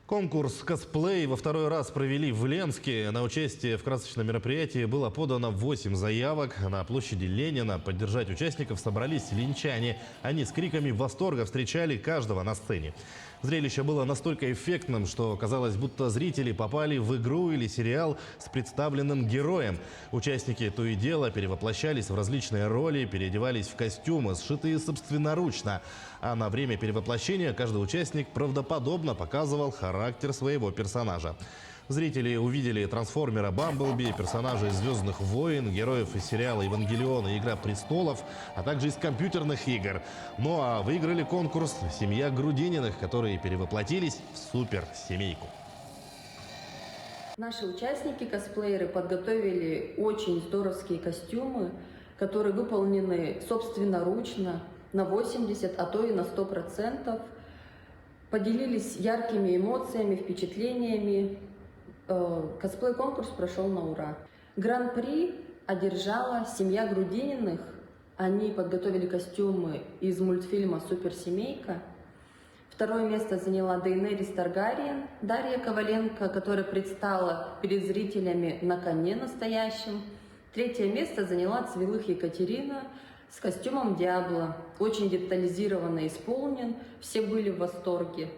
Конкурс «Косплей» во второй раз провели в Ленске. На участие в красочном мероприятии было подано 8 заявок. На площади Ленина поддержать участников собрались линчане. Они с криками восторга встречали каждого на сцене. Зрелище было настолько эффектным, что казалось, будто зрители попали в игру или сериал с представленным героем. Участники то и дело перевоплощались в различные роли, переодевались в костюмы, сшитые собственноручно. А на время перевоплощения каждый участник правдоподобно показывал характер своего персонажа. Зрители увидели трансформера Бамблби, персонажей «Звездных войн», героев из сериала «Евангелион» и «Игра престолов», а также из компьютерных игр. Ну а выиграли конкурс семья Грудининых, которые перевоплотились в суперсемейку. Наши участники, косплееры, подготовили очень здоровские костюмы, которые выполнены собственноручно на 80, а то и на 100%. Поделились яркими эмоциями, впечатлениями. Косплей-конкурс прошел на ура. Гран-при одержала семья Грудининых. Они подготовили костюмы из мультфильма «Суперсемейка». Второе место заняла Дейенерис Таргариен, Дарья Коваленко, которая предстала перед зрителями на коне настоящем. Третье место заняла Цвилых Екатерина с костюмом Диабло. Очень детализированно исполнен, все были в восторге.